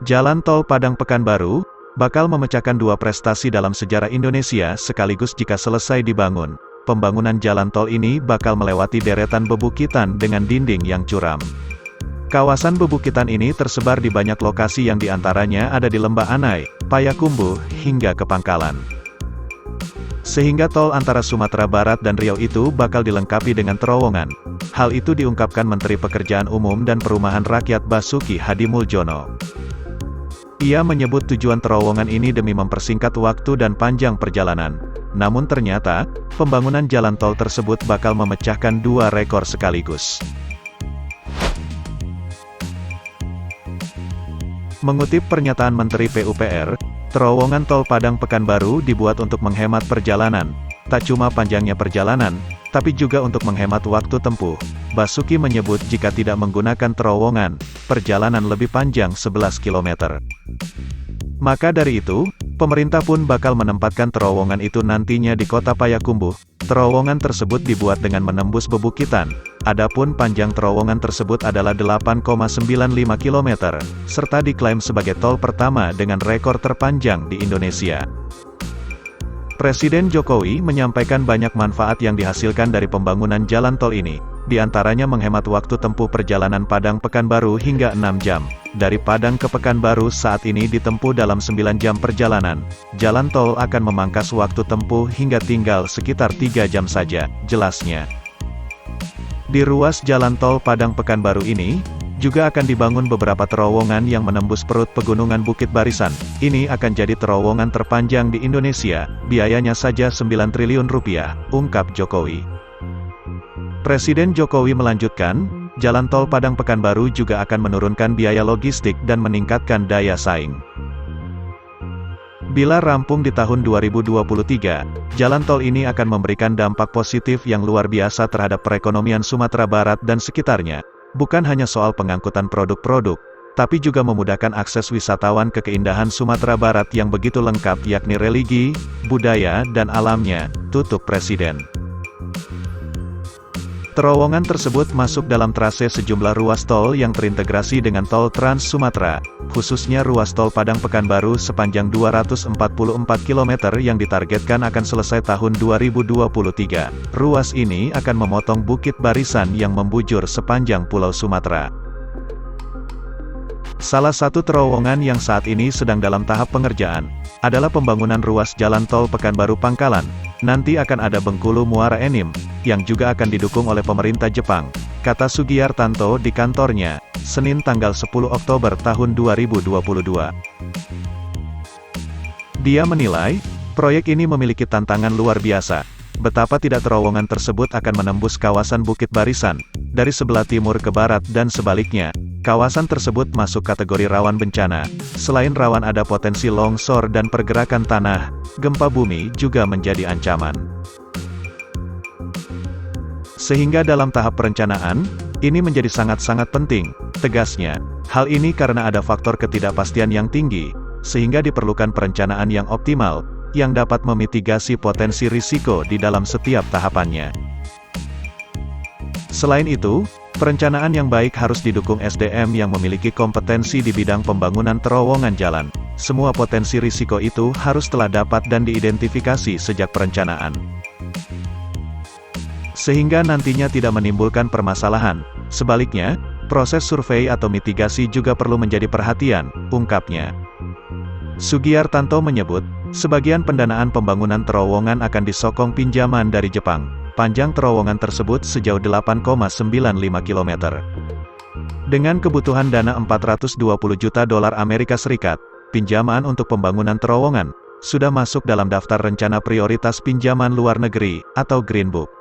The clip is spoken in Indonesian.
Jalan Tol Padang Pekanbaru bakal memecahkan dua prestasi dalam sejarah Indonesia sekaligus jika selesai dibangun. Pembangunan jalan tol ini bakal melewati deretan bebukitan dengan dinding yang curam. Kawasan bebukitan ini tersebar di banyak lokasi yang diantaranya ada di Lembah Anai, Payakumbuh, hingga ke Pangkalan. Sehingga tol antara Sumatera Barat dan Riau itu bakal dilengkapi dengan terowongan. Hal itu diungkapkan Menteri Pekerjaan Umum dan Perumahan Rakyat Basuki Hadimuljono. Ia menyebut tujuan terowongan ini demi mempersingkat waktu dan panjang perjalanan. Namun ternyata, pembangunan jalan tol tersebut bakal memecahkan dua rekor sekaligus. Mengutip pernyataan Menteri PUPR, terowongan tol Padang Pekanbaru dibuat untuk menghemat perjalanan. Tak cuma panjangnya perjalanan, tapi juga untuk menghemat waktu tempuh. Basuki menyebut jika tidak menggunakan terowongan, perjalanan lebih panjang 11 km. Maka dari itu, pemerintah pun bakal menempatkan terowongan itu nantinya di kota Payakumbuh. Terowongan tersebut dibuat dengan menembus bebukitan. Adapun panjang terowongan tersebut adalah 8,95 km, serta diklaim sebagai tol pertama dengan rekor terpanjang di Indonesia. Presiden Jokowi menyampaikan banyak manfaat yang dihasilkan dari pembangunan jalan tol ini. Di antaranya menghemat waktu tempuh perjalanan Padang Pekanbaru hingga 6 jam. Dari Padang ke Pekanbaru saat ini ditempuh dalam 9 jam perjalanan. Jalan tol akan memangkas waktu tempuh hingga tinggal sekitar 3 jam saja, jelasnya. Di ruas jalan tol Padang Pekanbaru ini, juga akan dibangun beberapa terowongan yang menembus perut pegunungan Bukit Barisan. Ini akan jadi terowongan terpanjang di Indonesia, biayanya saja 9 triliun rupiah, ungkap Jokowi. Presiden Jokowi melanjutkan, jalan tol Padang Pekanbaru juga akan menurunkan biaya logistik dan meningkatkan daya saing. Bila rampung di tahun 2023, jalan tol ini akan memberikan dampak positif yang luar biasa terhadap perekonomian Sumatera Barat dan sekitarnya. Bukan hanya soal pengangkutan produk-produk, tapi juga memudahkan akses wisatawan ke keindahan Sumatera Barat yang begitu lengkap yakni religi, budaya, dan alamnya, tutup Presiden. Terowongan tersebut masuk dalam trase sejumlah ruas tol yang terintegrasi dengan tol Trans Sumatera, khususnya ruas tol Padang Pekanbaru sepanjang 244 km yang ditargetkan akan selesai tahun 2023. Ruas ini akan memotong Bukit Barisan yang membujur sepanjang Pulau Sumatera. Salah satu terowongan yang saat ini sedang dalam tahap pengerjaan, adalah pembangunan ruas jalan tol Pekanbaru Pangkalan. Nanti akan ada Bengkulu Muara Enim, yang juga akan didukung oleh pemerintah Jepang, kata Sugiyartanto di kantornya, Senin tanggal 10 Oktober tahun 2022. Dia menilai, proyek ini memiliki tantangan luar biasa. Betapa tidak terowongan tersebut akan menembus kawasan Bukit Barisan, dari sebelah timur ke barat dan sebaliknya. Kawasan tersebut masuk kategori rawan bencana. Selain rawan ada potensi longsor dan pergerakan tanah, gempa bumi juga menjadi ancaman. Sehingga dalam tahap perencanaan, ini menjadi sangat-sangat penting, tegasnya. Hal ini karena ada faktor ketidakpastian yang tinggi, sehingga diperlukan perencanaan yang optimal, yang dapat memitigasi potensi risiko di dalam setiap tahapannya. Selain itu, perencanaan yang baik harus didukung SDM yang memiliki kompetensi di bidang pembangunan terowongan jalan. Semua potensi risiko itu harus telah dapat dan diidentifikasi sejak perencanaan. Sehingga nantinya tidak menimbulkan permasalahan. Sebaliknya, proses survei atau mitigasi juga perlu menjadi perhatian, ungkapnya. Sugiyartanto menyebut, sebagian pendanaan pembangunan terowongan akan disokong pinjaman dari Jepang. Panjang terowongan tersebut sejauh 8,95 km. Dengan kebutuhan dana 420 juta dolar Amerika Serikat, pinjaman untuk pembangunan terowongan sudah masuk dalam daftar rencana prioritas pinjaman luar negeri atau Green Book.